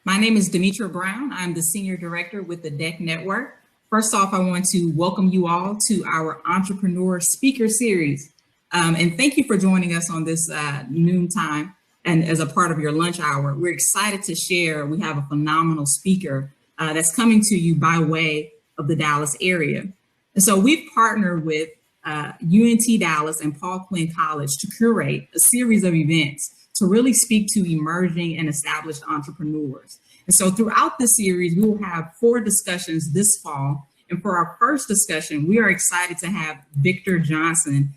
My name is Demetra Brown. I'm the Senior Director with the DEC Network. First off, I want to welcome you all to our Entrepreneur Speaker Series. And thank you for joining us on this noontime and as a part of your lunch hour. We're excited to share. We have a phenomenal speaker that's coming to you by way of the Dallas area. And so we've partnered with UNT Dallas and Paul Quinn College to curate a series of events to really speak to emerging and established entrepreneurs. And so throughout this series, we will have 4 discussions this fall. And for our first discussion, we are excited to have Victor Johnson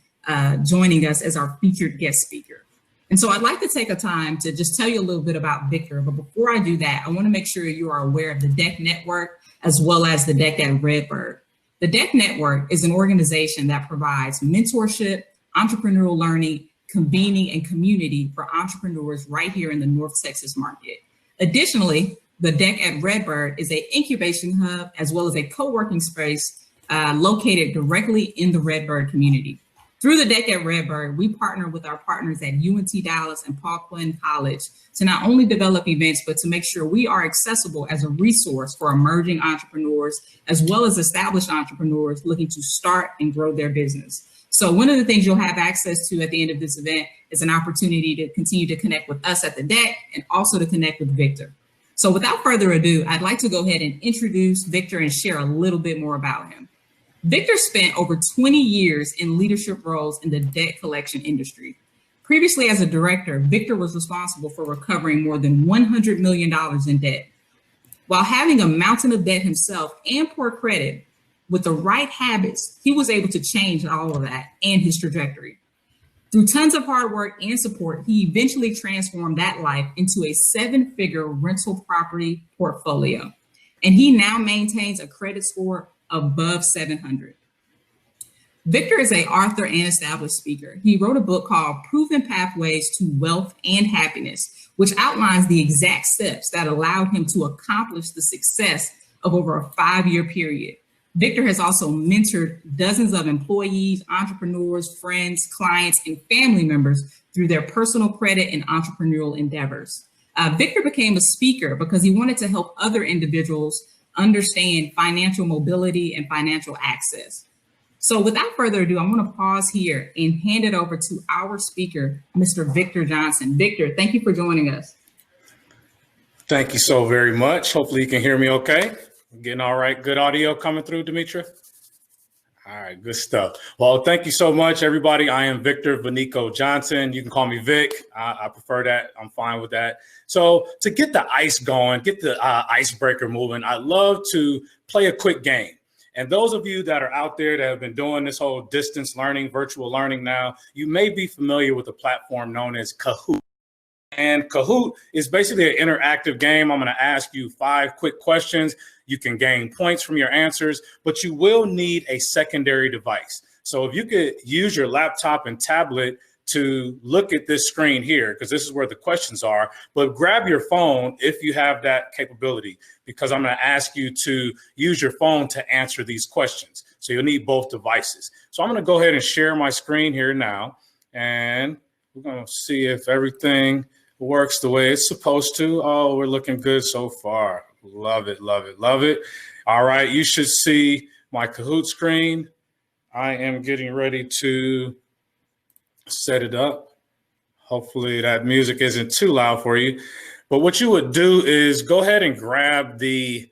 joining us as our featured guest speaker. And so I'd like to take a time to just tell you a little bit about Victor. But before I do that, I want to make sure you are aware of the DEC Network as well as the DEC at Redbird. The DEC Network is an organization that provides mentorship, entrepreneurial learning, convening, and community for entrepreneurs right here in the North Texas market. Additionally, the DEC at Redbird is an incubation hub as well as a co-working space located directly in the Redbird community. Through the DEC at Redbird, we partner with our partners at UNT Dallas and Paul Quinn College to not only develop events, but to make sure we are accessible as a resource for emerging entrepreneurs, as well as established entrepreneurs looking to start and grow their business. So one of the things you'll have access to at the end of this event is an opportunity to continue to connect with us at the DEC and also to connect with Victor. So without further ado, I'd like to go ahead and introduce Victor and share a little bit more about him. Victor spent over 20 years in leadership roles in the debt collection industry. Previously as a director, Victor was responsible for recovering more than $100 million in debt. While having a mountain of debt himself and poor credit, with the right habits, he was able to change all of that and his trajectory. Through tons of hard work and support, he eventually transformed that life into a 7-figure rental property portfolio. And he now maintains a credit score above 700. Victor is an author and established speaker. He wrote a book called Proven Pathways to Wealth and Happiness, which outlines the exact steps that allowed him to accomplish the success of over a 5-year period. Victor has also mentored dozens of employees, entrepreneurs, friends, clients, and family members through their personal credit and entrepreneurial endeavors. Victor became a speaker because he wanted to help other individuals understand financial mobility and financial access. So without further ado, I want to pause here and hand it over to our speaker, Mr. Victor Johnson. Victor, thank you for joining us. Thank you so very much. Hopefully you can hear me okay. Getting all right, good audio coming through, Demetra? All right, good stuff. Well, thank you so much, everybody. I am Victor Vonico Johnson. You can call me Vic. I prefer that. I'm fine with that. So to get the ice going, get the icebreaker moving, I love to play a quick game. And those of you that are out there that have been doing this whole distance learning, virtual learning now, you may be familiar with a platform known as Kahoot. And Kahoot is basically an interactive game. I'm going to ask you 5 quick questions. You can gain points from your answers, but you will need a secondary device. So if you could use your laptop and tablet to look at this screen here, because this is where the questions are, but grab your phone if you have that capability, because I'm going to ask you to use your phone to answer these questions. So you'll need both devices. So I'm going to go ahead and share my screen here now, and we're going to see if everything works the way it's supposed to. Oh, we're looking good so far. Love it, love it, love it. All right, you should see my Kahoot screen. I am getting ready to set it up. Hopefully that music isn't too loud for you. But what you would do is go ahead and grab the,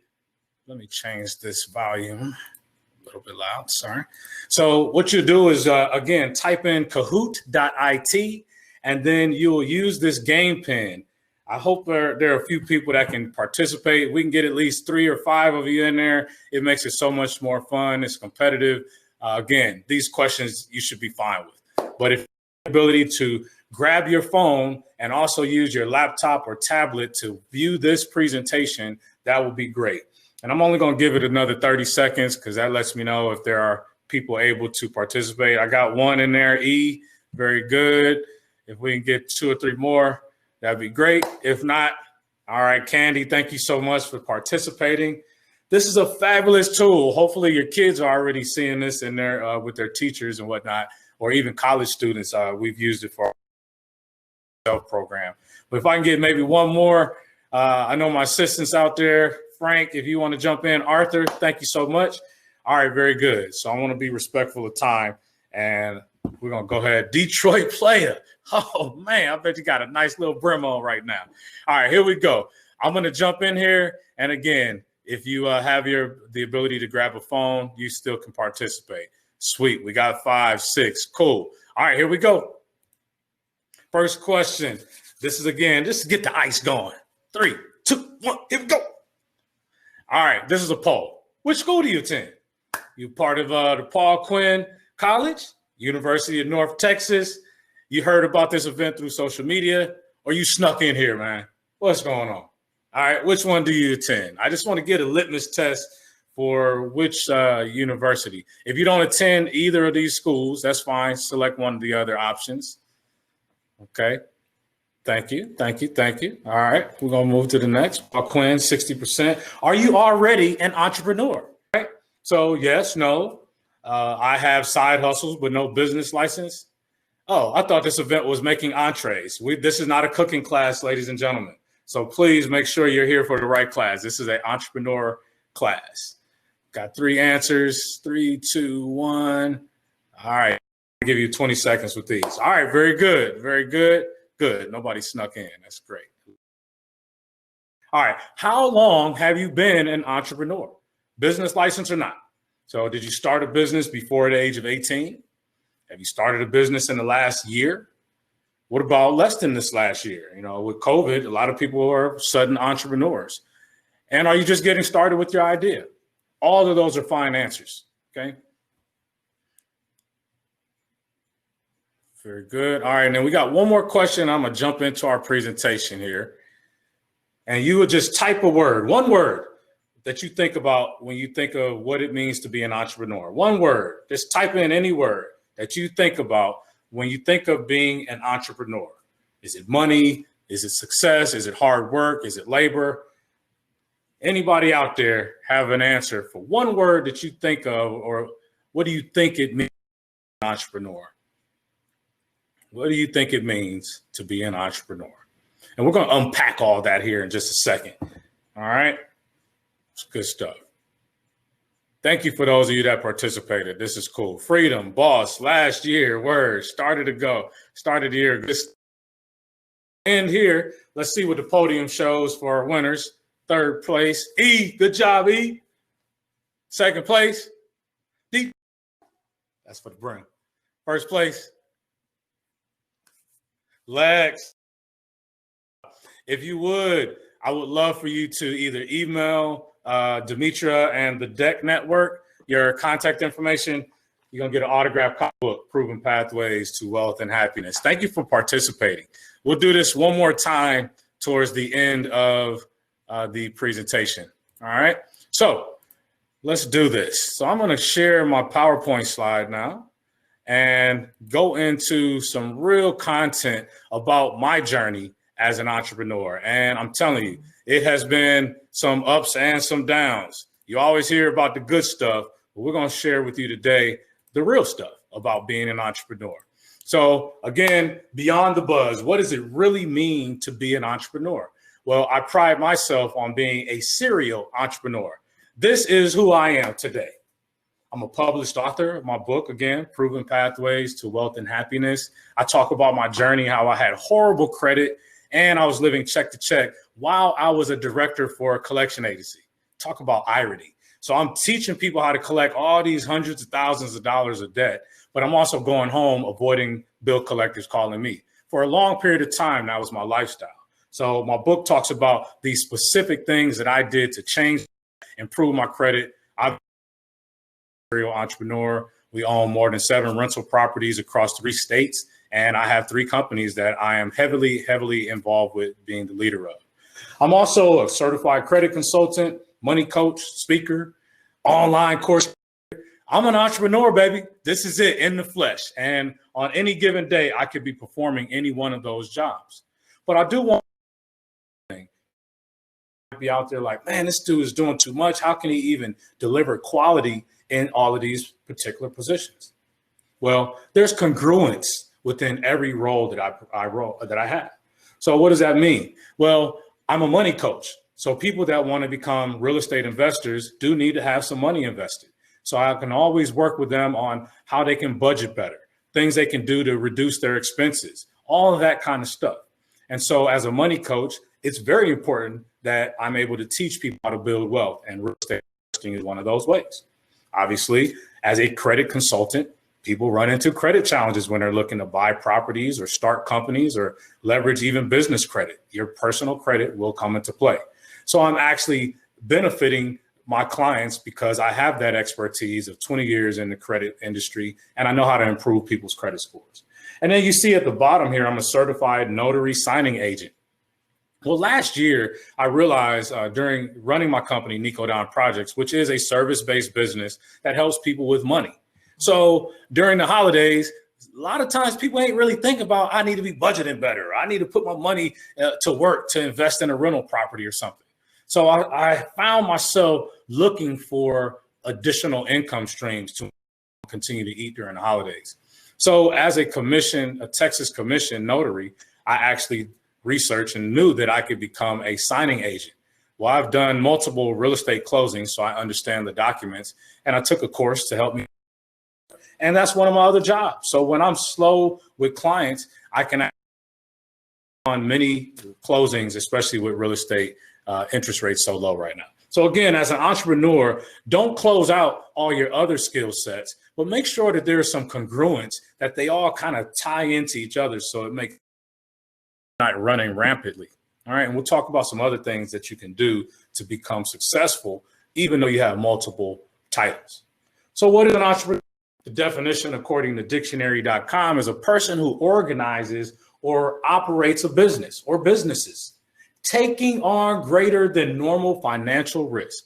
let me change this volume a little bit loud, sorry. So what you do is, again, type in kahoot.it, and then you will use this game pen. I hope there are a few people that can participate. We can get at least 3 or 5 of you in there. It makes it so much more fun. It's competitive. Again, these questions you should be fine with. But if you have the ability to grab your phone and also use your laptop or tablet to view this presentation, that would be great. And I'm only going to give it another 30 seconds because that lets me know if there are people able to participate. I got 1 in there, E, very good. If we can get 2 or 3 more, that'd be great. If not, all right, Candy, thank you so much for participating. This is a fabulous tool. Hopefully your kids are already seeing this in their with their teachers and whatnot, or even college students. We've used it for our program. But if I can get maybe 1 more, I know my assistants out there. Frank, if you want to jump in. Arthur, thank you so much. All right, very good. So I want to be respectful of time, and we're going to go ahead. Detroit player. Oh, man, I bet you got a nice little brim on right now. All right, here we go. I'm going to jump in here. And again, if you have the ability to grab a phone, you still can participate. Sweet. We got 5, 6. Cool. All right, here we go. First question. This is, again, just to get the ice going. 3, 2, 1, here we go. All right, this is a poll. Which school do you attend? You part of the Paul Quinn College, University of North Texas. You heard about this event through social media, or you snuck in here, man. What's going on? All right, which one do you attend? I just want to get a litmus test for which university. If you don't attend either of these schools, that's fine. Select one of the other options. Okay. Thank you. All right, we're going to move to the next. Paul Quinn, 60%. Are you already an entrepreneur? All right. So yes, no. I have side hustles, but no business license. Oh, I thought this event was making entrees. This is not a cooking class, ladies and gentlemen. So please make sure you're here for the right class. This is an entrepreneur class. Got 3 answers. 3, 2, 1. All right. I'll give you 20 seconds with these. All right. Very good. Very good. Good. Nobody snuck in. That's great. All right. How long have you been an entrepreneur? Business license or not? So did you start a business before the age of 18? Have you started a business in the last year? What about less than this last year? You know, with COVID, a lot of people are sudden entrepreneurs. And are you just getting started with your idea? All of those are fine answers. Okay. Very good. All right. Now we got one more question. I'm going to jump into our presentation here. And you would just type a word, one word that you think about when you think of what it means to be an entrepreneur. One word. Just type in any word that you think about when you think of being an entrepreneur. Is it money? Is it success? Is it hard work? Is it labor? Anybody out there have an answer for one word that you think of, or what do you think it means to be an entrepreneur? What do you think it means to be an entrepreneur? And we're going to unpack all that here in just a second. All right. It's good stuff. Thank you for those of you that participated. This is cool. Freedom, boss, last year, word, started to go, started the year. This end here. Let's see what the podium shows for our winners. 3rd place, E. Good job, E. 2nd place, D. That's for the brim. 1st place, Lex. If you would, I would love for you to either email Demetra and the Deck Network your contact information. You're going to get an autographed copy book, Proven Pathways to Wealth and Happiness. Thank you for participating. We'll do this one more time towards the end of the presentation. All right. So let's do this. So I'm going to share my PowerPoint slide now and go into some real content about my journey as an entrepreneur. And I'm telling you, it has been some ups and some downs. You always hear about the good stuff, but we're going to share with you today the real stuff about being an entrepreneur. So again, beyond the buzz, what does it really mean to be an entrepreneur? Well, I pride myself on being a serial entrepreneur. This is who I am today. I'm a published author of my book, again, Proven Pathways to Wealth and Happiness. I talk about my journey, how I had horrible credit and I was living check to check while I was a director for a collection agency. Talk about irony. So I'm teaching people how to collect all these hundreds of thousands of dollars of debt, but I'm also going home avoiding bill collectors calling me. For a long period of time, that was my lifestyle. So my book talks about these specific things that I did to change, improve my credit. I'm a serial entrepreneur. We own more than 7 rental properties across 3 states. And I have 3 companies that I am heavily involved with being the leader of. I'm also a certified credit consultant, money coach, speaker, online course. I'm an entrepreneur, baby. This is it in the flesh. And on any given day, I could be performing any one of those jobs. But I do want to be out there like, man, this dude is doing too much. How can he even deliver quality in all of these particular positions? Well, there's congruence within every role that I have. So what does that mean? Well, I'm a money coach. So people that want to become real estate investors do need to have some money invested. So I can always work with them on how they can budget better, things they can do to reduce their expenses, all of that kind of stuff. And so as a money coach, it's very important that I'm able to teach people how to build wealth, and real estate investing is one of those ways. Obviously, as a credit consultant, people run into credit challenges when they're looking to buy properties or start companies or leverage even business credit. Your personal credit will come into play. So I'm actually benefiting my clients because I have that expertise of 20 years in the credit industry, and I know how to improve people's credit scores. And then you see at the bottom here, I'm a certified notary signing agent. Well, last year, I realized during running my company, Nico Down Projects, which is a service-based business that helps people with money. So during the holidays, a lot of times people ain't really thinking about, I need to be budgeting better. I need to put my money to work to invest in a rental property or something. So I found myself looking for additional income streams to continue to eat during the holidays. So as a Texas commission notary, I actually researched and knew that I could become a signing agent. Well, I've done multiple real estate closings, so I understand the documents, and I took a course to help me. And that's one of my other jobs. So when I'm slow with clients, I can on many closings, especially with real estate, interest rates so low right now. So again, as an entrepreneur, don't close out all your other skill sets, but make sure that there's some congruence, that they all kind of tie into each other so it makes not running rampantly. All right. And we'll talk about some other things that you can do to become successful, even though you have multiple titles. So what is an entrepreneur? The definition, according to dictionary.com, is a person who organizes or operates a business or businesses, taking on greater than normal financial risk.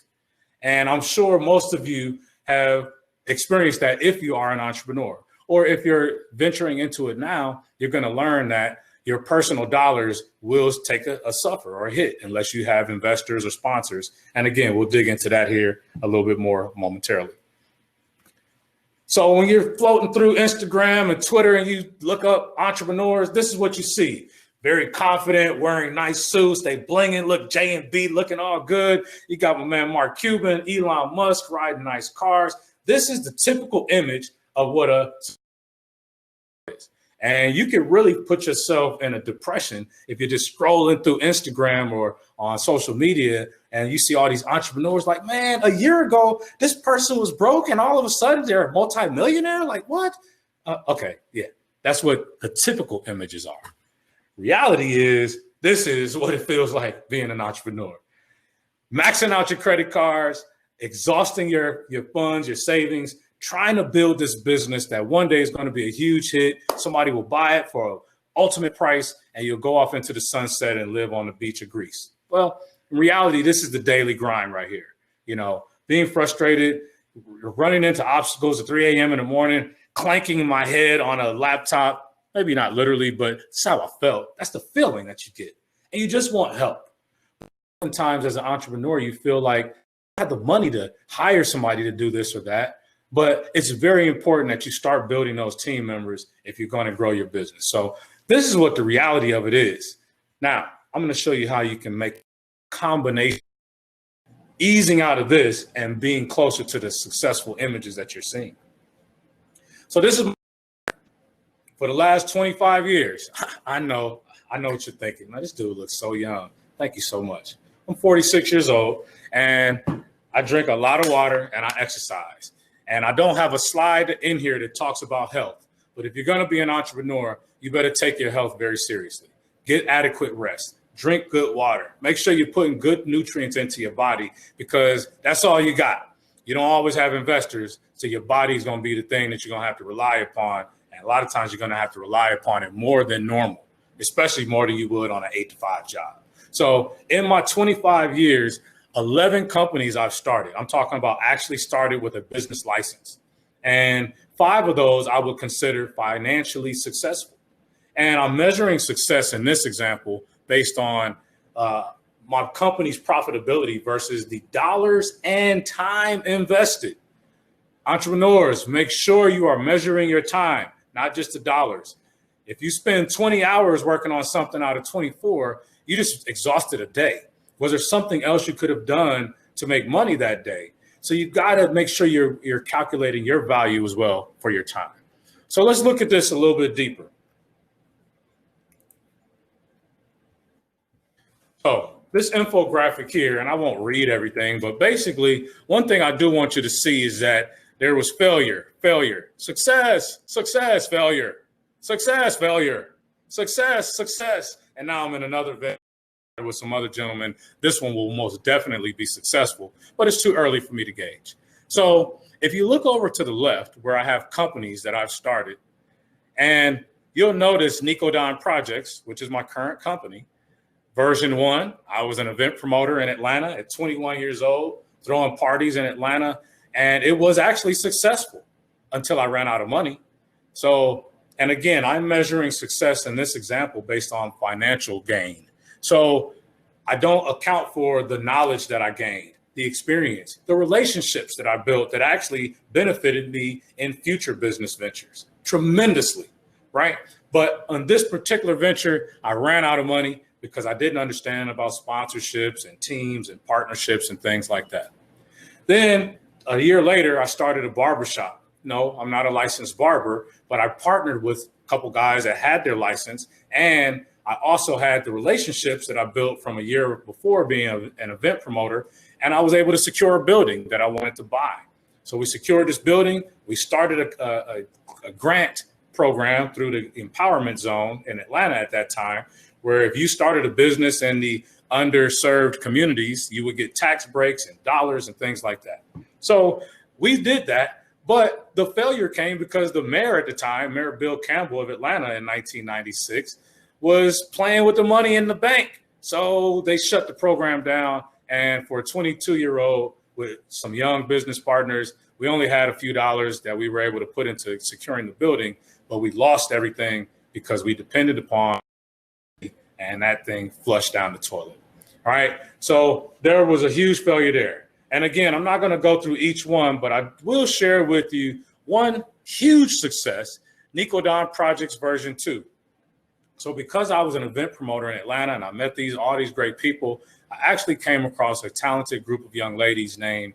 And I'm sure most of you have experienced that if you are an entrepreneur, or if you're venturing into it now, you're going to learn that your personal dollars will take a suffer or a hit unless you have investors or sponsors. And again, we'll dig into that here a little bit more momentarily. So when you're floating through Instagram and Twitter and you look up entrepreneurs, this is what you see. Very confident, wearing nice suits, they blinging, look J&B, looking all good. You got my man Mark Cuban, Elon Musk riding nice cars. This is the typical image of what a is. And you can really put yourself in a depression if you're just scrolling through Instagram or on social media and you see all these entrepreneurs like, man, a year ago, this person was broke and all of a sudden they're a multimillionaire. Like what? Okay, yeah, that's what the typical images are. Reality is, this is what it feels like being an entrepreneur. Maxing out your credit cards, exhausting your funds, your savings, trying to build this business that one day is going to be a huge hit. Somebody will buy it for an ultimate price and you'll go off into the sunset and live on the beach of Greece. Well, in reality, this is the daily grind right here. You know, being frustrated, running into obstacles at 3 a.m. in the morning, clanking my head on a laptop, maybe not literally, but that's how I felt. That's the feeling that you get. And you just want help. Sometimes as an entrepreneur, you feel like I have the money to hire somebody to do this or that. But it's very important that you start building those team members if you're going to grow your business. So this is what the reality of it is. Now, I'm going to show you how you can make a combination, easing out of this and being closer to the successful images that you're seeing. So this is for the last 25 years. I know what you're thinking. Now, this dude looks so young. Thank you so much. I'm 46 years old and I drink a lot of water and I exercise. And I don't have a slide in here that talks about health. But if you're going to be an entrepreneur, you better take your health very seriously. Get adequate rest. Drink good water. Make sure you're putting good nutrients into your body because that's all you got. You don't always have investors, so your body's going to be the thing that you're going to have to rely upon. And a lot of times you're going to have to rely upon it more than normal, especially more than you would on an 8-to-5 job. So in my 25 years, 11 companies I've started. I'm talking about actually started with a business license. And 5 of those I would consider financially successful. And I'm measuring success in this example based on my company's profitability versus the dollars and time invested. Entrepreneurs, make sure you are measuring your time, not just the dollars. If you spend 20 hours working on something out of 24, You just exhausted a day. Was there something else you could have done to make money that day? So you've got to make sure you're calculating your value as well for your time. So let's look at this a little bit deeper. So this infographic here, and I won't read everything, but basically one thing I do want you to see is that there was failure, success, failure, success, failure, success. And now I'm in another venture with some other gentlemen. This one will most definitely be successful, but it's too early for me to gauge. So if you look over to the left where I have companies that I've started, and you'll notice Nico Don Projects, which is my current company. Version 1, I was an event promoter in Atlanta at 21 years old, throwing parties in Atlanta. And it was actually successful until I ran out of money. So, and again, I'm measuring success in this example based on financial gain. So I don't account for the knowledge that I gained, the experience, the relationships that I built that actually benefited me in future business ventures tremendously, right? But on this particular venture, I ran out of money because I didn't understand about sponsorships and teams and partnerships and things like that. Then a year later, I started a barbershop. No, I'm not a licensed barber, but I partnered with a couple guys that had their license. And I also had the relationships that I built from a year before being an event promoter. And I was able to secure a building that I wanted to buy. So we secured this building. We started a grant program through the Empowerment Zone in Atlanta at that time, where if you started a business in the underserved communities, you would get tax breaks and dollars and things like that. So we did that, but the failure came because the mayor at the time, Mayor Bill Campbell of Atlanta in 1996, was playing with the money in the bank. So they shut the program down. And for a 22-year-old with some young business partners, we only had a few dollars that we were able to put into securing the building, but we lost everything because we depended upon, and that thing flushed down the toilet. All right. So there was a huge failure there. And again, I'm not going to go through each one, but I will share with you one huge success, Nico Don Projects version 2. So because I was an event promoter in Atlanta and I met all these great people, I actually came across a talented group of young ladies named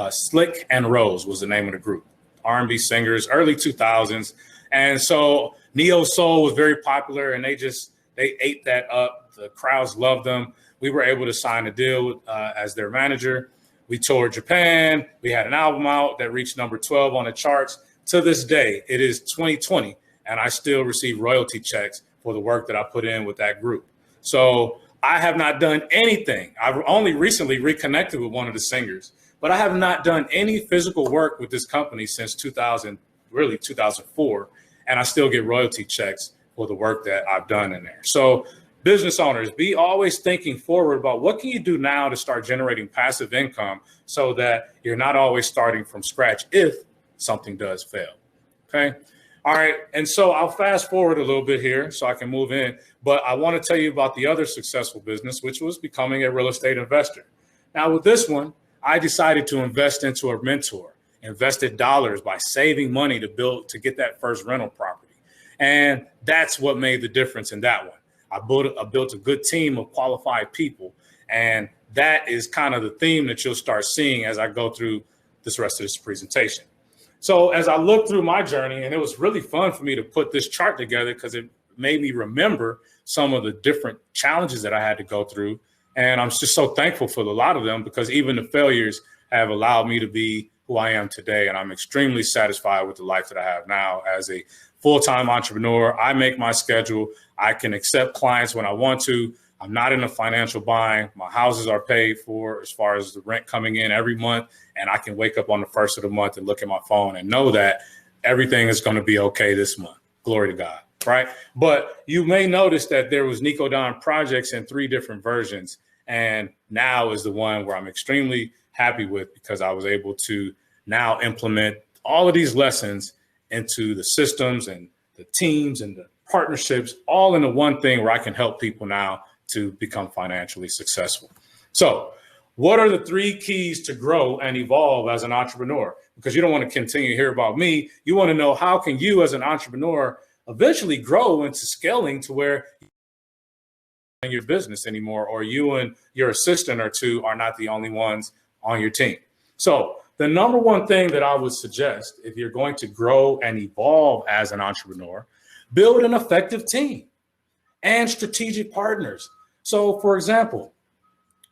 Slick and Rose was the name of the group, R&B singers, early 2000s. And so Neo Soul was very popular and they ate that up. The crowds loved them. We were able to sign a deal as their manager. We toured Japan. We had an album out that reached number 12 on the charts. To this day, it is 2020, and I still receive royalty checks for the work that I put in with that group. So I have not done anything. I've only recently reconnected with one of the singers, but I have not done any physical work with this company since 2004, and I still get royalty checks for the work that I've done in there. So business owners, be always thinking forward about what can you do now to start generating passive income so that you're not always starting from scratch if something does fail. Okay. All right. And so I'll fast forward a little bit here so I can move in. But I want to tell you about the other successful business, which was becoming a real estate investor. Now, with this one, I decided to invest into a mentor, invested dollars by saving money to get that first rental property. And that's what made the difference in that one. I built a good team of qualified people. And that is kind of the theme that you'll start seeing as I go through this rest of this presentation. So as I look through my journey, and it was really fun for me to put this chart together because it made me remember some of the different challenges that I had to go through. And I'm just so thankful for a lot of them because even the failures have allowed me to be who I am today. And I'm extremely satisfied with the life that I have now as a full-time entrepreneur. I make my schedule. I can accept clients when I want to. I'm not in a financial bind. My houses are paid for as far as the rent coming in every month. And I can wake up on the first of the month and look at my phone and know that everything is going to be okay this month. Glory to God, right? But you may notice that there was Nico Don Projects in 3 different versions. And now is the one where I'm extremely happy with because I was able to now implement all of these lessons into the systems and the teams and the partnerships, all into one thing where I can help people now to become financially successful. So what are the 3 keys to grow and evolve as an entrepreneur? Because you don't want to continue to hear about me. You want to know how can you as an entrepreneur eventually grow into scaling to where in your business anymore, or you and your assistant or two are not the only ones on your team. So the number one thing that I would suggest, if you're going to grow and evolve as an entrepreneur, build an effective team and strategic partners. So for example,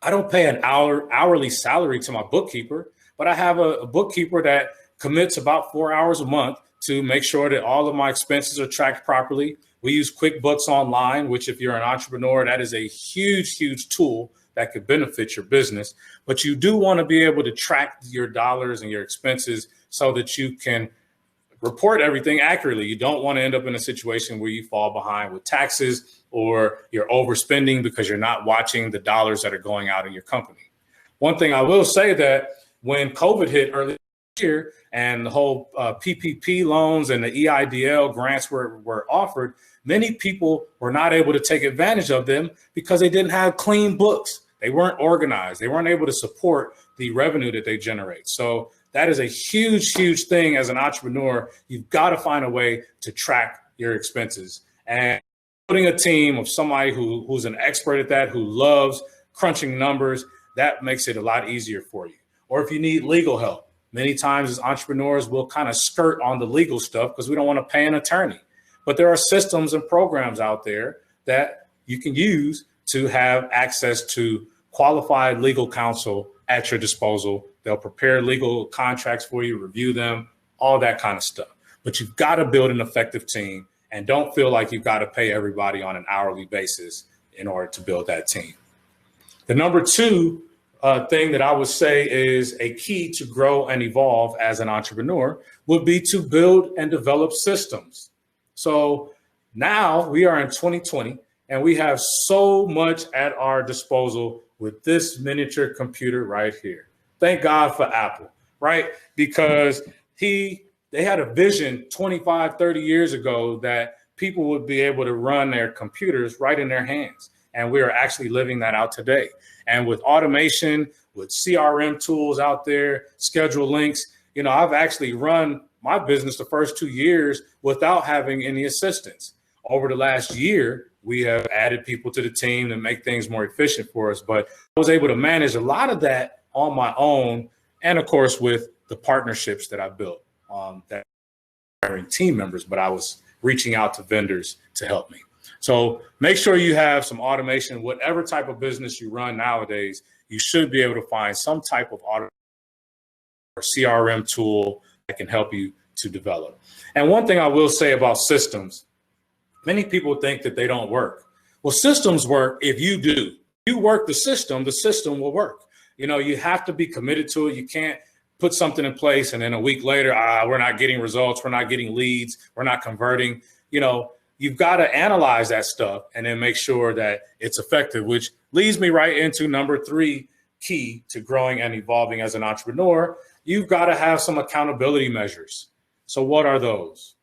I don't pay an hourly salary to my bookkeeper, but I have a bookkeeper that commits about 4 hours a month to make sure that all of my expenses are tracked properly. We use QuickBooks Online, which if you're an entrepreneur, that is a huge, huge tool that could benefit your business. But you do want to be able to track your dollars and your expenses so that you can report everything accurately. You don't want to end up in a situation where you fall behind with taxes or you're overspending because you're not watching the dollars that are going out in your company. One thing I will say that when COVID hit earlier this year and the whole PPP loans and the EIDL grants were offered, many people were not able to take advantage of them because they didn't have clean books. They weren't organized. They weren't able to support the revenue that they generate. So that is a huge, huge thing as an entrepreneur. You've got to find a way to track your expenses. And putting a team of somebody who's an expert at that, who loves crunching numbers, that makes it a lot easier for you. Or if you need legal help, many times as entrepreneurs, we'll kind of skirt on the legal stuff because we don't want to pay an attorney. But there are systems and programs out there that you can use to have access to qualified legal counsel at your disposal. They'll prepare legal contracts for you, review them, all that kind of stuff. But you've got to build an effective team and don't feel like you've got to pay everybody on an hourly basis in order to build that team. The number two thing that I would say is a key to grow and evolve as an entrepreneur would be to build and develop systems. So now we are in 2020 and we have so much at our disposal with this miniature computer right here. Thank God for Apple, right? Because they had a vision 25, 30 years ago that people would be able to run their computers right in their hands. And we are actually living that out today. And with automation, with CRM tools out there, schedule links, I've actually run my business the first 2 years without having any assistance. Over the last year, we have added people to the team to make things more efficient for us. But I was able to manage a lot of that on my own. And of course, with the partnerships that I built, that hiring team members, but I was reaching out to vendors to help me. So make sure you have some automation. Whatever type of business you run nowadays, you should be able to find some type of automation or CRM tool that can help you to develop. And one thing I will say about systems, many people think that they don't work. Well, systems work if you do. You work the system will work. You have to be committed to it. You can't put something in place and then a week later, we're not getting results, we're not getting leads, we're not converting. You've got to analyze that stuff and then make sure that it's effective, which leads me right into number 3 key to growing and evolving as an entrepreneur. You've got to have some accountability measures. So what are those?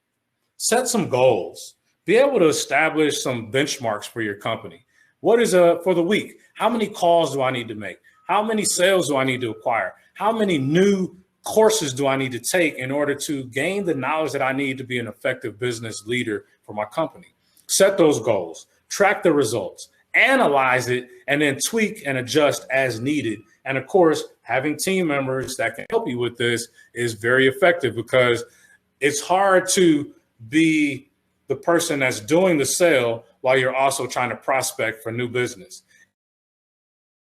Set some goals. Be able to establish some benchmarks for your company. What is for the week? How many calls do I need to make? How many sales do I need to acquire? How many new courses do I need to take in order to gain the knowledge that I need to be an effective business leader for my company? Set those goals, track the results, analyze it, and then tweak and adjust as needed. And of course, having team members that can help you with this is very effective because it's hard to be the person that's doing the sale while you're also trying to prospect for new business,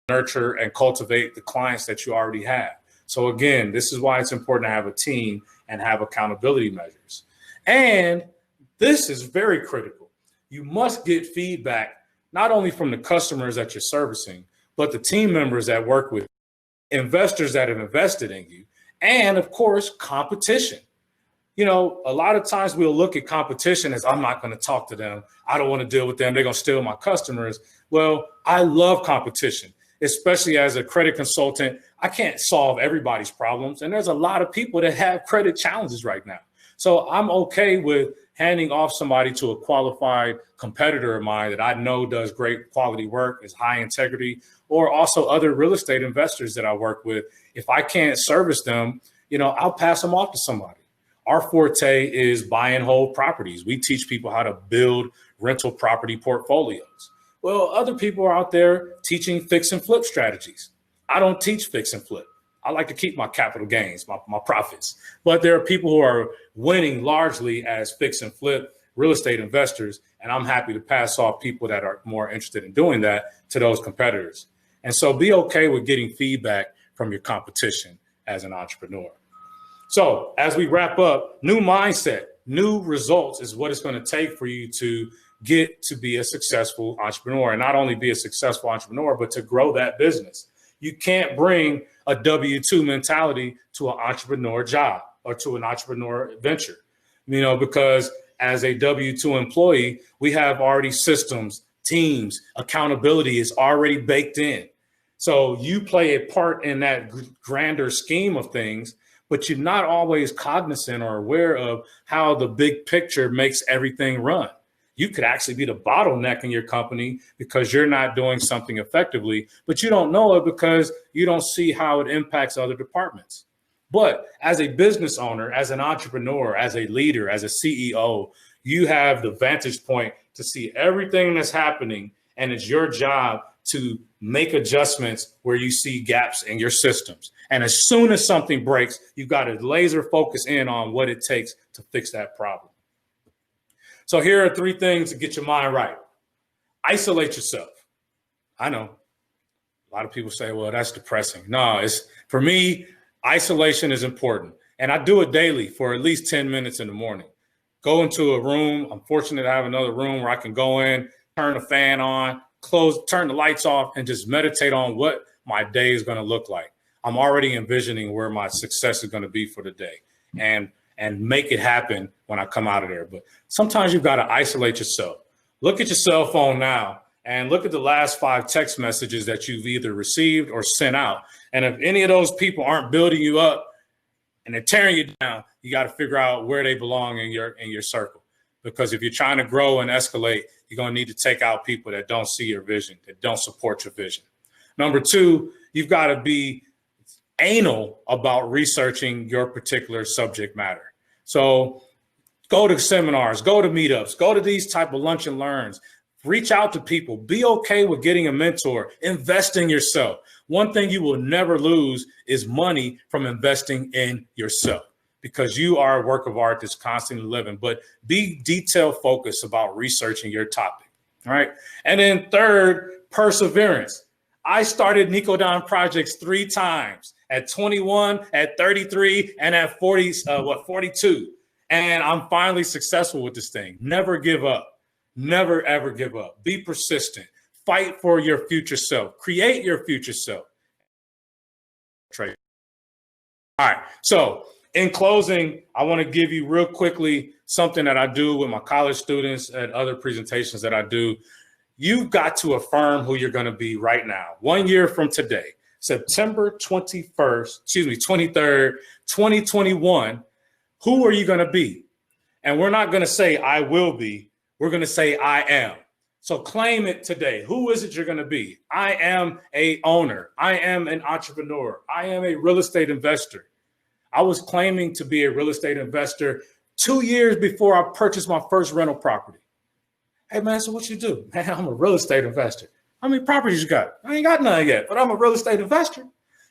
nurture and cultivate the clients that you already have. So again, this is why it's important to have a team and have accountability measures. And this is very critical. You must get feedback, not only from the customers that you're servicing, but the team members that work with you, investors that have invested in you, and of course, competition. A lot of times we'll look at competition as I'm not going to talk to them. I don't want to deal with them. They're going to steal my customers. Well, I love competition, especially as a credit consultant. I can't solve everybody's problems. And there's a lot of people that have credit challenges right now. So I'm okay with handing off somebody to a qualified competitor of mine that I know does great quality work, is high integrity, or also other real estate investors that I work with. If I can't service them, I'll pass them off to somebody. Our forte is buy and hold properties. We teach people how to build rental property portfolios. Well, other people are out there teaching fix and flip strategies. I don't teach fix and flip. I like to keep my capital gains, my profits. But there are people who are winning largely as fix and flip real estate investors. And I'm happy to pass off people that are more interested in doing that to those competitors. And so be okay with getting feedback from your competition as an entrepreneur. So as we wrap up, new mindset, new results is what it's going to take for you to get to be a successful entrepreneur, and not only be a successful entrepreneur, but to grow that business. You can't bring a W-2 mentality to an entrepreneur job or to an entrepreneur venture, because as a W-2 employee, we have already systems, teams, accountability is already baked in. So you play a part in that grander scheme of things, but you're not always cognizant or aware of how the big picture makes everything run. You could actually be the bottleneck in your company because you're not doing something effectively, but you don't know it because you don't see how it impacts other departments. But as a business owner, as an entrepreneur, as a leader, as a CEO, you have the vantage point to see everything that's happening, and it's your job to make adjustments where you see gaps in your systems. And as soon as something breaks, you've got to laser focus in on what it takes to fix that problem. So here are 3 things to get your mind right. Isolate yourself. I know a lot of people say, well, that's depressing. No, for me, isolation is important. And I do it daily for at least 10 minutes in the morning. Go into a room. I'm fortunate to have another room where I can go in, turn the fan on, turn the lights off, and just meditate on what my day is going to look like. I'm already envisioning where my success is going to be for the day and make it happen when I come out of there. But sometimes you've got to isolate yourself. Look at your cell phone now and look at the last 5 text messages that you've either received or sent out. And if any of those people aren't building you up and they're tearing you down, you got to figure out where they belong in your circle. Because if you're trying to grow and escalate, you're going to need to take out people that don't see your vision, that don't support your vision. Number 2, you've got to be anal about researching your particular subject matter. So go to seminars, go to meetups, go to these type of lunch and learns, reach out to people, be okay with getting a mentor, invest in yourself. One thing you will never lose is money from investing in yourself, because you are a work of art that's constantly living. But be detail focused about researching your topic. All right. And then 3rd, perseverance. I started Nico Don projects 3 times, at 21, at 33, and at 42. And I'm finally successful with this thing. Never give up. Never, ever give up. Be persistent. Fight for your future self. Create your future self. All right. So in closing, I want to give you real quickly something that I do with my college students at other presentations that I do. You've got to affirm who you're going to be right now. 1 year from today, September 23rd, 2021, who are you going to be? And we're not going to say I will be. We're going to say I am. So claim it today. Who is it you're going to be? I am a owner. I am an entrepreneur. I am a real estate investor. I was claiming to be a real estate investor 2 years before I purchased my first rental property. Hey, man, so what you do? Man, I'm a real estate investor. How many properties you got? I ain't got none yet, but I'm a real estate investor.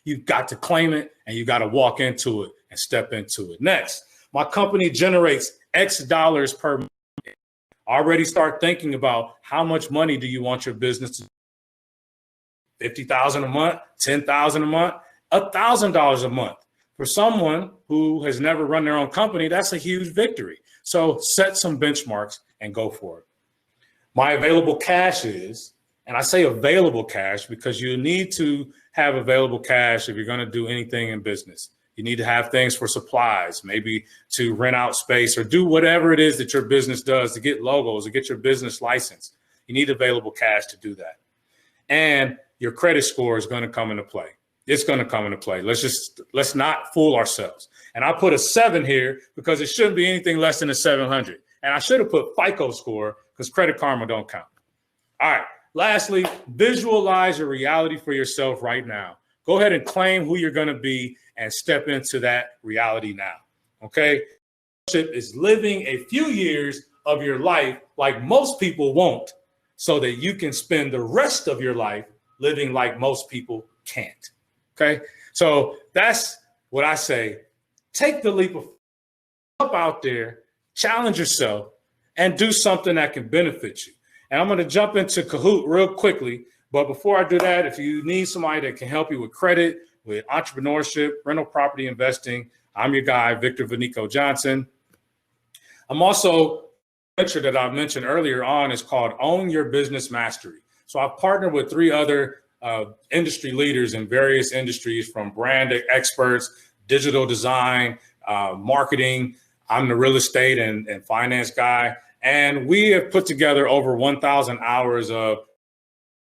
You've got to claim it, and you got to walk into it and step into it. Next, my company generates X dollars per month. Already start thinking about how much money do you want your business to do? $50,000 a month, $10,000 a month, $1,000 a month. For someone who has never run their own company, that's a huge victory. So set some benchmarks and go for it. My available cash is, and I say available cash because you need to have available cash if you're going to do anything in business. You need to have things for supplies, maybe to rent out space or do whatever it is that your business does to get logos, to get your business license. You need available cash to do that. And your credit score is going to come into play. It's going to come into play. Let's not fool ourselves. And I put a 7 here because it shouldn't be anything less than a 700. And I should have put FICO score because Credit Karma don't count. All right. Lastly, visualize your reality for yourself right now. Go ahead and claim who you're going to be and step into that reality now. Okay. Is living a few years of your life like most people won't. so that you can spend the rest of your life living like most people can't. Okay. So that's what I say. Take the leap of up out there, challenge yourself, and do something that can benefit you. And I'm going to jump into Kahoot real quickly. But before I do that, if you need somebody that can help you with credit, with entrepreneurship, rental property investing, I'm your guy, Victor Vonico Johnson. I'm also venture that I mentioned earlier on is called Own Your Business Mastery. So I've partnered with 3 other industry leaders in various industries, from brand experts, digital design, marketing. I'm the real estate and finance guy. And we have put together over 1,000 hours of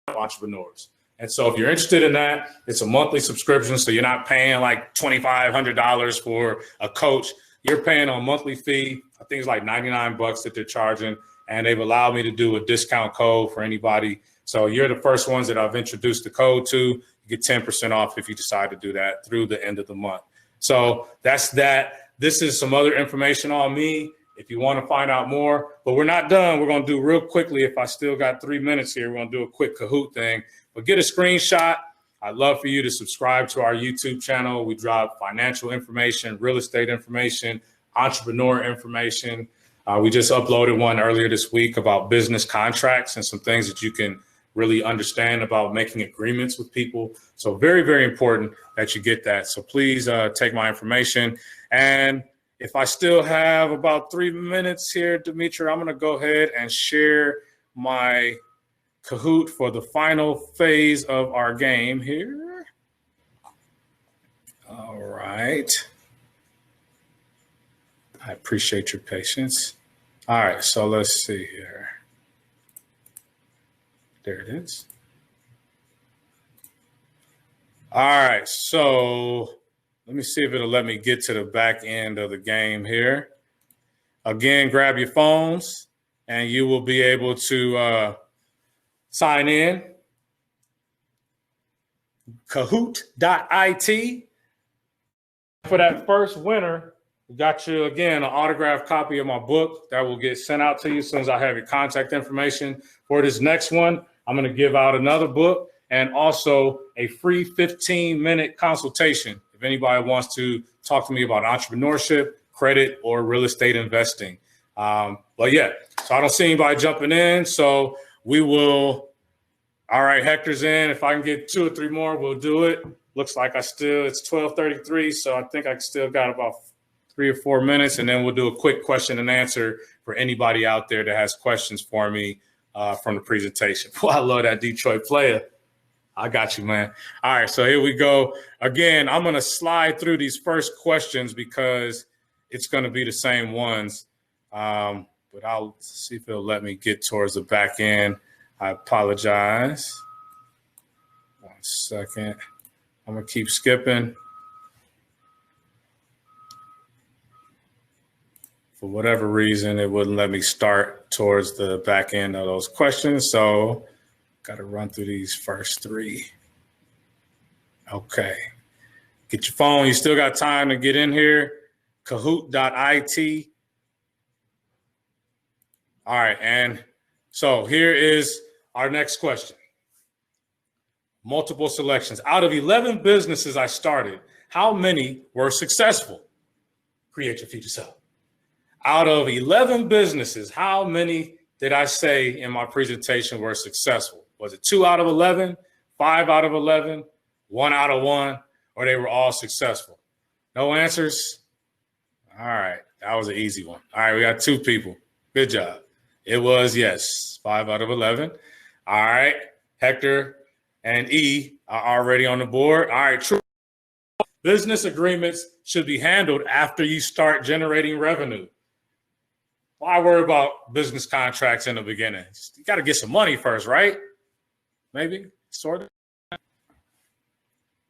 entrepreneurs. And so if you're interested in that, it's a monthly subscription. So you're not paying like $2,500 for a coach. You're paying a monthly fee. I think it's like $99 that they're charging. And they've allowed me to do a discount code for anybody. So you're the first ones that I've introduced the code to. You get 10% off if you decide to do that through the end of the month. So that's that. This is some other information on me if you want to find out more. But we're not done. We're going to do real quickly. If I still got 3 minutes here, we're going to do a quick Kahoot thing. But get a screenshot. I'd love for you to subscribe to our YouTube channel. We drop financial information, real estate information, entrepreneur information. We just uploaded one earlier this week about business contracts and some things that you can really understand about making agreements with people. So very, very important that you get that. So please take my information. And if I still have about 3 minutes here, Dimitri, I'm going to go ahead and share my Kahoot for the final phase of our game here. All right. I appreciate your patience. All right, so let's see here. There it is. All right, so let me see if it'll let me get to the back end of the game here. Again, grab your phones and you will be able to sign in. Kahoot.it. For that first winner, we got you, again, an autographed copy of my book that will get sent out to you as soon as I have your contact information. For this next one, I'm going to give out another book and also a free 15-minute consultation if anybody wants to talk to me about entrepreneurship, credit, or real estate investing. But yeah, so I don't see anybody jumping in. So we will, all right, Hector's in. If I can get 2 or 3 more, we'll do it. Looks like it's 12:33. So I think I still got about 3 or 4 minutes, and then we'll do a quick question and answer for anybody out there that has questions for me from the presentation. Boy, I love that Detroit player. I got you, man. All right, so here we go. Again, I'm going to slide through these first questions because it's going to be the same ones. But I'll see if it'll let me get towards the back end. I apologize. 1 second. I'm going to keep skipping. For whatever reason, it wouldn't let me start towards the back end of those questions. So got to run through these first 3. Okay. Get your phone. You still got time to get in here. Kahoot.it. All right. And so here is our next question. Multiple selections. Out of 11 businesses I started, how many were successful? Create your future self. Out of 11 businesses, how many did I say in my presentation were successful? Was it 2 out of 11, 5 out of 11, 1 out of 1, or they were all successful? No answers? All right, that was an easy one. All right, we got 2 people. Good job. It was, yes, 5 out of 11. All right, Hector and E are already on the board. All right, true. Business agreements should be handled after you start generating revenue. Why worry about business contracts in the beginning? You got to get some money first, right? Maybe, sort of.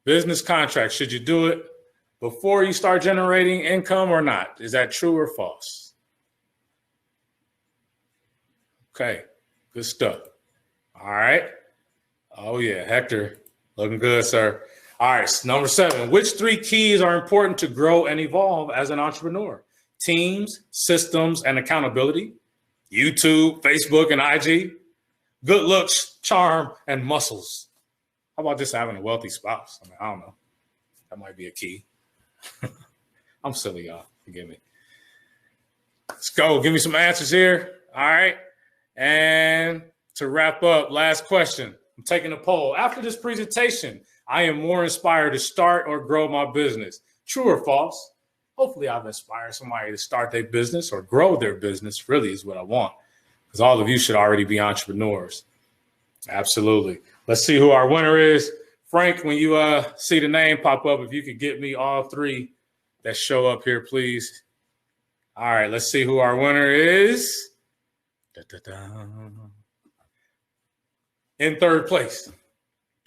Business contracts, should you do it before you start generating income or not? Is that true or false? Okay, good stuff. All right. Oh, yeah, Hector, looking good, sir. All right, number 7. Which 3 keys are important to grow and evolve as an entrepreneur? Teams, systems, and accountability. YouTube, Facebook, and IG. good looks, charm, and muscles. How about just having a wealthy spouse? I mean, I don't know. That might be a key. I'm silly, y'all. Forgive me. Let's go. Give me some answers here. All right. And to wrap up, last question. I'm taking a poll. After this presentation, I am more inspired to start or grow my business. True or false? Hopefully I've inspired somebody to start their business or grow their business, really is what I want. Because all of you should already be entrepreneurs. Absolutely. Let's see who our winner is. Frank, when you see the name pop up, if you could get me all three that show up here, please. All right, let's see who our winner is. Da-da-da. In third place,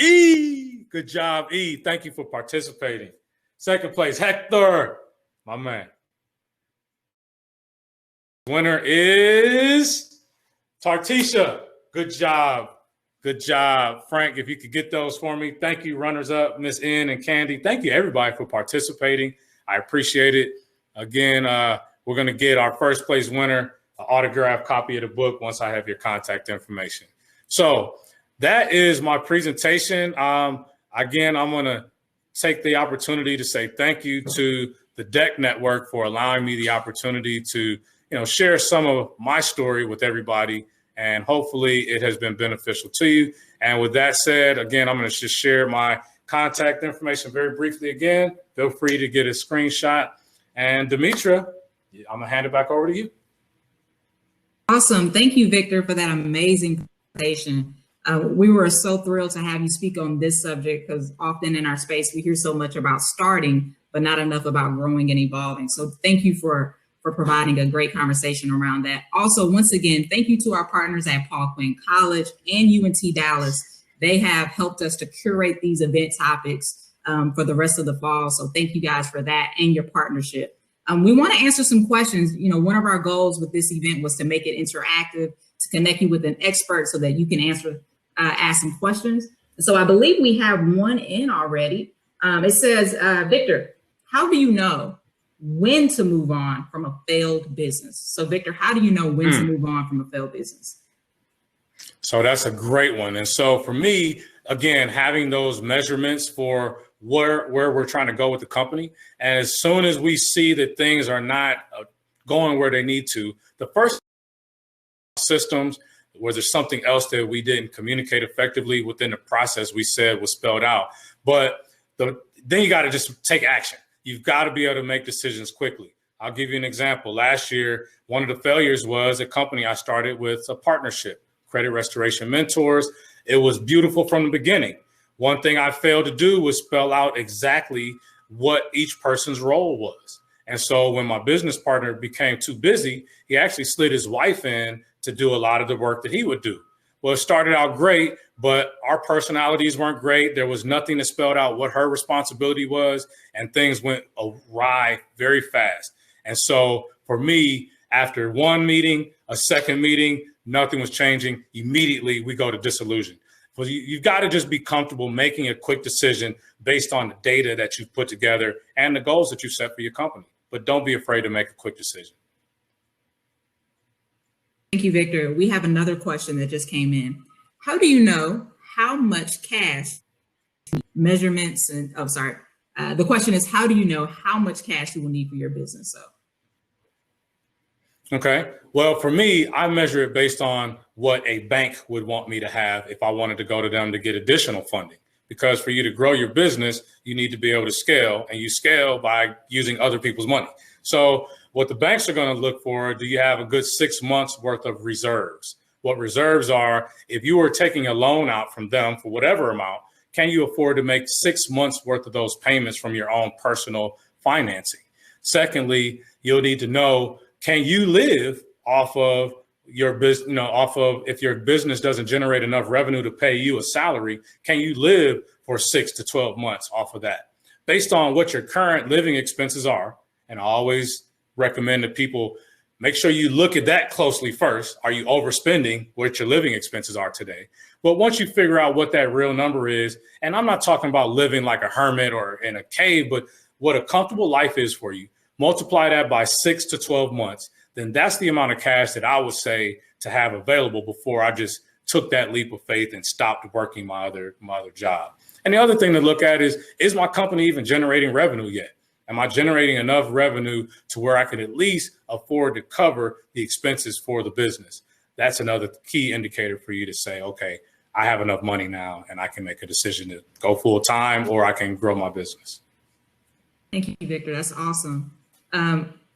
E. Good job, E. Thank you for participating. Second place, Hector, my man. Winner is Tartisha. Good job. Good job. Frank, if you could get those for me. Thank you, runners up, Miss N and Candy. Thank you, everybody, for participating. I appreciate it. Again, we're going to get our first place winner an autographed copy of the book once I have your contact information. So that is my presentation. Again, I'm going to take the opportunity to say thank you to the Deck Network for allowing me the opportunity to, share some of my story with everybody. And hopefully it has been beneficial to you. And with that said, again, I'm going to just share my contact information very briefly again. Feel free to get a screenshot. And Demetra, I'm going to hand it back over to you. Awesome. Thank you, Victor, for that amazing presentation. We were so thrilled to have you speak on this subject because often in our space, we hear so much about starting, but not enough about growing and evolving. So thank you for providing a great conversation around that. Also, once again, thank you to our partners at Paul Quinn College and UNT Dallas. They have helped us to curate these event topics for the rest of the fall. So thank you guys for that and your partnership. We want to answer some questions. One of our goals with this event was to make it interactive, to connect you with an expert so that you can ask some questions. So I believe we have one in already. It says, Victor, how do you know when to move on from a failed business? So Victor, how do you know when to move on from a failed business? So that's a great one. And so for me, again, having those measurements for where we're trying to go with the company. And as soon as we see that things are not going where they need to, the first systems, was there something else that we didn't communicate effectively within the process we said was spelled out? But then you got to just take action. You've got to be able to make decisions quickly. I'll give you an example. Last year, one of the failures was a company I started with a partnership, Credit Restoration Mentors. It was beautiful from the beginning. One thing I failed to do was spell out exactly what each person's role was. And so when my business partner became too busy, he actually slid his wife in to do a lot of the work that he would do. Well, it started out great, but our personalities weren't great. There was nothing that spelled out what her responsibility was, and things went awry very fast. And so for me, after one meeting, a second meeting, nothing was changing. Immediately, we go to disillusion. But you've got to just be comfortable making a quick decision based on the data that you've put together and the goals that you set for your company. But don't be afraid to make a quick decision. Thank you, Victor. We have another question that just came in. How do you know how much cash measurements and the question is, how do you know how much cash you will need for your business? Okay. Well, for me, I measure it based on what a bank would want me to have if I wanted to go to them to get additional funding. Because for you to grow your business, you need to be able to scale, and you scale by using other people's money. So what the banks are going to look for, do you have a good 6 months worth of reserves? What reserves are, if you were taking a loan out from them for whatever amount, can you afford to make 6 months worth of those payments from your own personal financing? Secondly, you'll need to know, can you live off of your business, if your business doesn't generate enough revenue to pay you a salary, can you live for 6 to 12 months off of that? Based on what your current living expenses are, and I always recommend that people make sure you look at that closely first. Are you overspending what your living expenses are today? But once you figure out what that real number is, and I'm not talking about living like a hermit or in a cave, but what a comfortable life is for you, multiply that by 6 to 12 months, then that's the amount of cash that I would say to have available before I just took that leap of faith and stopped working my other job. And the other thing to look at is my company even generating revenue yet? Am I generating enough revenue to where I can at least afford to cover the expenses for the business? That's another key indicator for you to say, okay, I have enough money now and I can make a decision to go full time or I can grow my business. Thank you, Victor. That's awesome.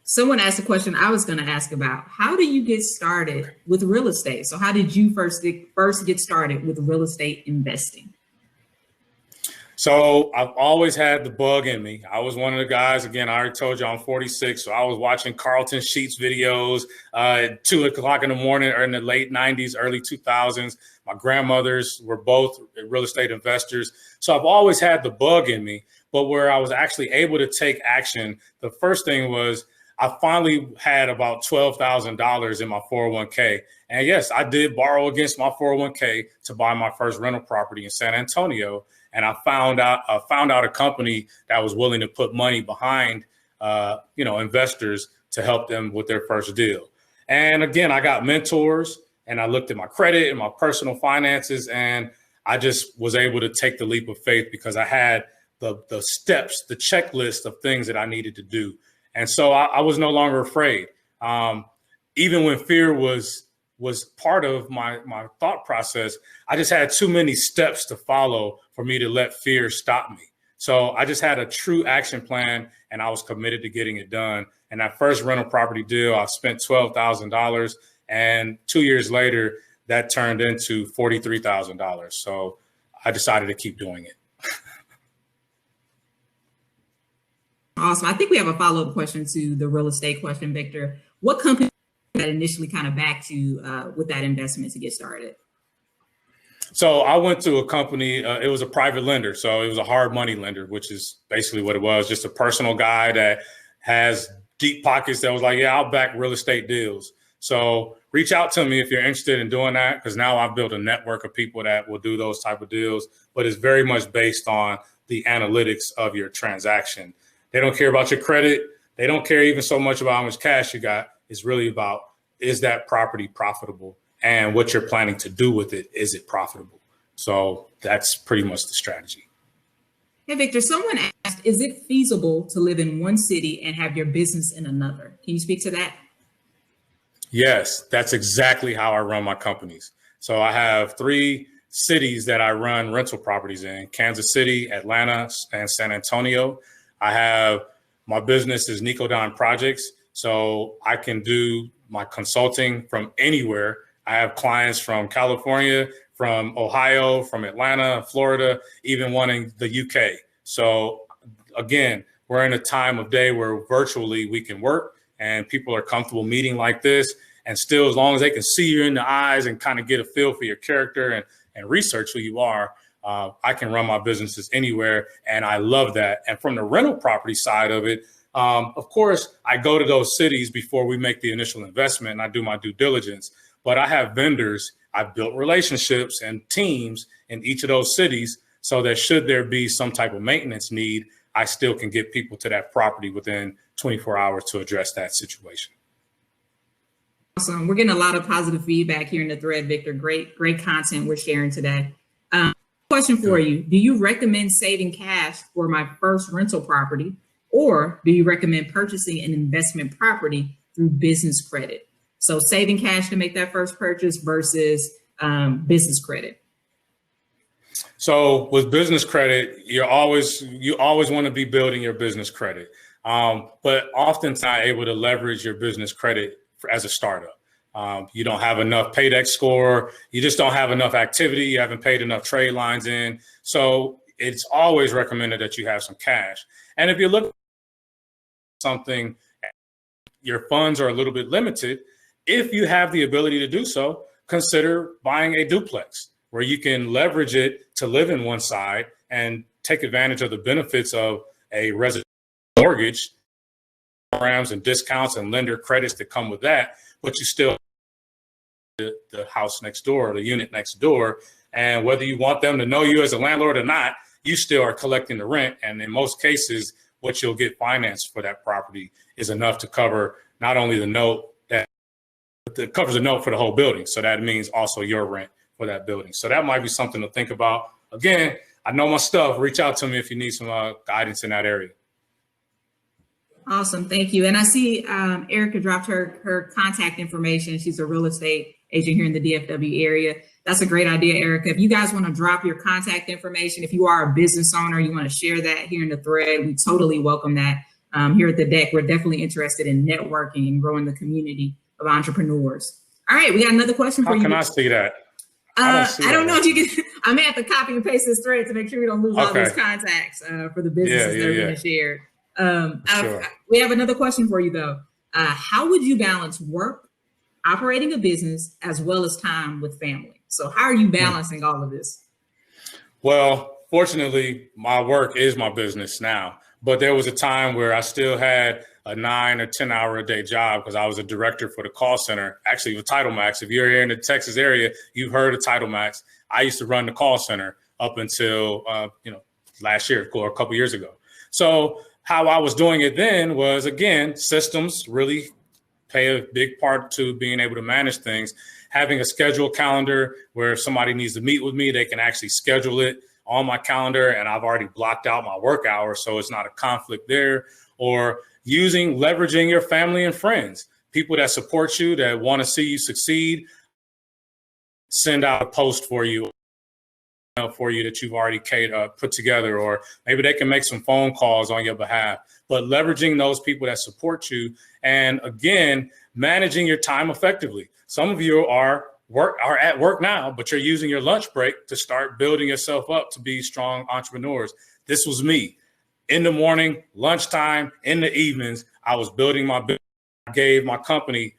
Someone asked a question I was going to ask about. How do you get started with real estate? So how did you first get started with real estate investing? So I've always had the bug in me. I was one of the guys, again, I already told you I'm 46. So I was watching Carlton Sheets videos at 2 o'clock in the morning or in the late 90s, early 2000s. My grandmothers were both real estate investors. So I've always had the bug in me. But where I was actually able to take action, the first thing was I finally had about $12,000 in my 401k. And yes, I did borrow against my 401k to buy my first rental property in San Antonio. And I found out a company that was willing to put money behind, investors to help them with their first deal. And again, I got mentors and I looked at my credit and my personal finances, and I just was able to take the leap of faith because I had the steps, the checklist of things that I needed to do. And so I was no longer afraid. Even when fear was part of my thought process, I just had too many steps to follow for me to let fear stop me. So I just had a true action plan and I was committed to getting it done. And that first rental property deal, I spent $12,000, and 2 years later, that turned into $43,000. So I decided to keep doing it. Awesome. I think we have a follow-up question to the real estate question, Victor. What company that initially kind of backed you with that investment to get started? So I went to a company, it was a private lender. So it was a hard money lender, which is basically what it was. Just a personal guy that has deep pockets that was like, yeah, I'll back real estate deals. So reach out to me if you're interested in doing that, because now I've built a network of people that will do those type of deals, but it's very much based on the analytics of your transaction. They don't care about your credit. They don't care even so much about how much cash you got. It's really about, is that property profitable? And what you're planning to do with it, is it profitable? So that's pretty much the strategy. Hey, Victor, someone asked, is it feasible to live in one city and have your business in another? Can you speak to that? Yes, that's exactly how I run my companies. So I have 3 cities that I run rental properties in: Kansas City, Atlanta, and San Antonio. I have, my business is Nicodon Projects. So I can do my consulting from anywhere. I have clients from California, from Ohio, from Atlanta, Florida, even one in the UK. So again, we're in a time of day where virtually we can work and people are comfortable meeting like this. And still, as long as they can see you in the eyes and kind of get a feel for your character and research who you are, I can run my businesses anywhere. And I love that. And from the rental property side of it, of course, I go to those cities before we make the initial investment and I do my due diligence. But I have vendors, I've built relationships and teams in each of those cities so that should there be some type of maintenance need, I still can get people to that property within 24 hours to address that situation. Awesome. We're getting a lot of positive feedback here in the thread, Victor. Great content we're sharing today. Question for you. Do you recommend saving cash for my first rental property, or do you recommend purchasing an investment property through business credit? So saving cash to make that first purchase versus business credit. So with business credit, you always want to be building your business credit, but oftentimes not able to leverage your business credit as a startup. You don't have enough paydex score. You just don't have enough activity. You haven't paid enough trade lines in. So it's always recommended that you have some cash. And if you look at something, your funds are a little bit limited. If you have the ability to do so, consider buying a duplex where you can leverage it to live in one side and take advantage of the benefits of a residential mortgage programs and discounts and lender credits that come with that, but you still the house next door, the unit next door. And whether you want them to know you as a landlord or not, you still are collecting the rent. And in most cases, what you'll get financed for that property is enough to cover not only the note, that covers the note for the whole building. So that means also your rent for that building. So that might be something to think about. Again, I know my stuff. Reach out to me if you need some guidance in that area. Awesome, thank you. And I see Erica dropped her contact information. She's a real estate agent here in the DFW area. That's a great idea, Erica. If you guys want to drop your contact information, if you are a business owner, you want to share that here in the thread, we totally welcome that. Here at the deck, we're definitely interested in networking and growing the community of entrepreneurs. All right, we got another question for you. How can I see that? I don't know if you can. I may have to copy and paste this thread to make sure we don't lose all these contacts for the businesses that are being shared. Sure. We have another question for you though. How would you balance work, operating a business, as well as time with family? So how are you balancing all of this? Well, fortunately, my work is my business now, but there was a time where I still had a 9 or 10 hour a day job because I was a director for the call center, actually with Title Max. If you're here in the Texas area, you've heard of Title Max. I used to run the call center up until, last year or a couple years ago. So how I was doing it then was, again, systems really play a big part to being able to manage things. Having a scheduled calendar where if somebody needs to meet with me, they can actually schedule it on my calendar, and I've already blocked out my work hours, so it's not a conflict there. Or leveraging your family and friends, people that support you, that want to see you succeed, send out a post for you that you've already put together, or maybe they can make some phone calls on your behalf. But leveraging those people that support you, and again, managing your time effectively. Some of you are at work now, but you're using your lunch break to start building yourself up to be strong entrepreneurs. This was me. In the morning, lunchtime, in the evenings, I was building my business. I gave my company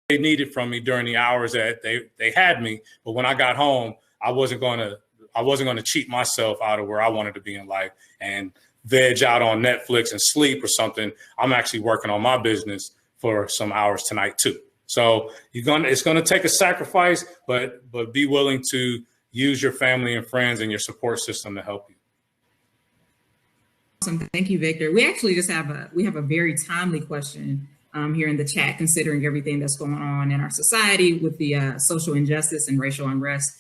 they needed from me during the hours that they had me. But when I got home, I wasn't going to cheat myself out of where I wanted to be in life and veg out on Netflix and sleep or something. I'm actually working on my business for some hours tonight too. So it's going to take a sacrifice, but be willing to use your family and friends and your support system to help you. Awesome. Thank you, Victor. We actually just have a very timely question here in the chat, considering everything that's going on in our society with the social injustice and racial unrest.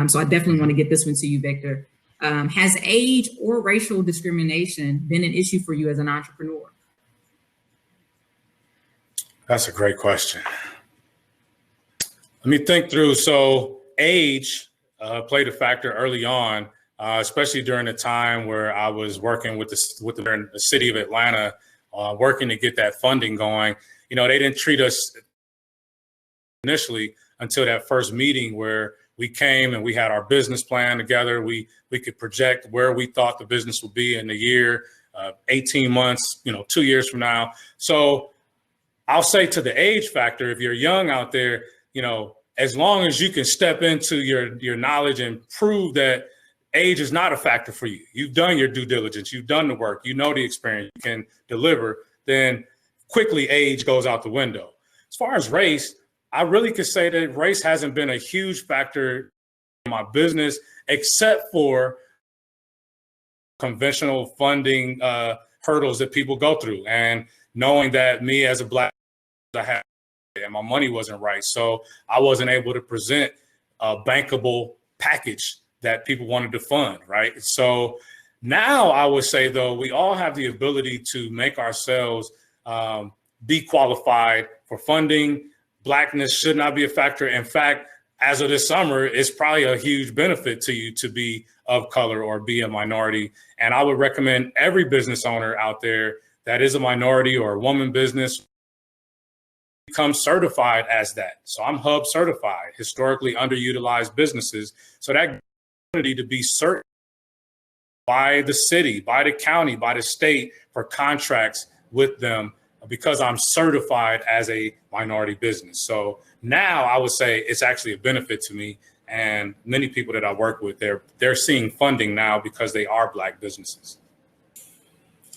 So I definitely want to get this one to you, Victor. Has age or racial discrimination been an issue for you as an entrepreneur? That's a great question. Let me think through. So age played a factor early on, especially during the time where I was working with the city of Atlanta, working to get that funding going. They didn't treat us initially until that first meeting where we came and we had our business plan together. We could project where we thought the business would be in a year, 18 months, 2 years from now. So I'll say to the age factor, if you're young out there, as long as you can step into your knowledge and prove that age is not a factor for you, you've done your due diligence, you've done the work, the experience, you can deliver, then quickly age goes out the window. As far as race, I really could say that race hasn't been a huge factor in my business, except for conventional funding hurdles that people go through. And knowing that me as a Black, I had, and my money wasn't right. So I wasn't able to present a bankable package that people wanted to fund, right? So now I would say, though, we all have the ability to make ourselves be qualified for funding. Blackness should not be a factor. In fact, as of this summer, it's probably a huge benefit to you to be of color or be a minority. And I would recommend every business owner out there that is a minority or a woman business become certified as that. So I'm HUB certified, historically underutilized businesses. So that opportunity to be certified by the city, by the county, by the state for contracts with them, because I'm certified as a minority business. So now I would say it's actually a benefit to me, and many people that I work with, they're seeing funding now because they are Black businesses.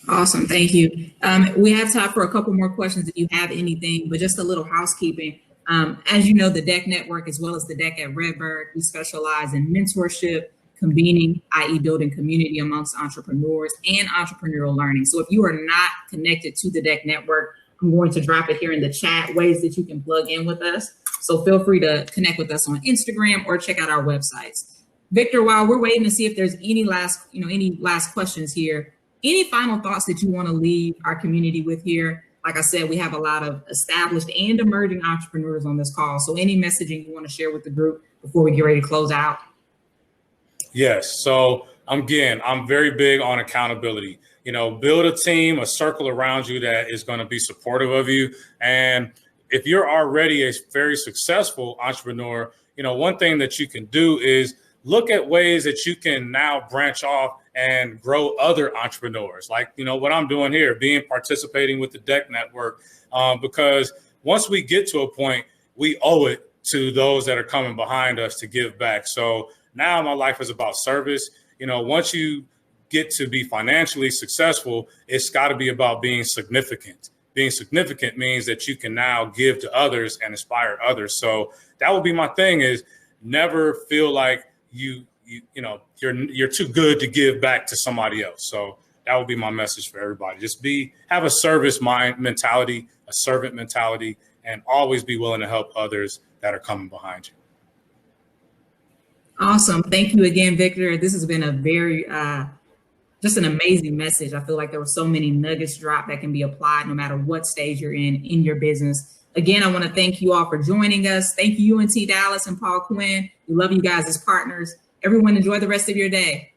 Awesome, thank you. We have time for a couple more questions if you have anything, but just a little housekeeping. As you know, the DEC Network, as well as the DEC at Redbird, we specialize in mentorship, convening, i.e. building community amongst entrepreneurs, and entrepreneurial learning. So if you are not connected to the DEC Network, I'm going to drop it here in the chat, ways that you can plug in with us. So feel free to connect with us on Instagram or check out our websites. Victor, while we're waiting to see if there's any last questions here, any final thoughts that you want to leave our community with here? Like I said, we have a lot of established and emerging entrepreneurs on this call. So any messaging you want to share with the group before we get ready to close out? Yes. So I'm very big on accountability. Build a team, a circle around you that is going to be supportive of you. And if you're already a very successful entrepreneur, one thing that you can do is look at ways that you can now branch off and grow other entrepreneurs. Like, what I'm doing here, participating with the DEC network, because once we get to a point, we owe it to those that are coming behind us to give back. So now my life is about service. Once you get to be financially successful, it's got to be about being significant. Being significant means that you can now give to others and inspire others. So that would be my thing, is never feel like you're too good to give back to somebody else. So that would be my message for everybody. Just have a service mentality, a servant mentality, and always be willing to help others that are coming behind you. Awesome. Thank you again, Victor. This has been a very, just an amazing message. I feel like there were so many nuggets dropped that can be applied no matter what stage you're in your business. Again, I want to thank you all for joining us. Thank you, UNT Dallas and Paul Quinn. We love you guys as partners. Everyone, enjoy the rest of your day.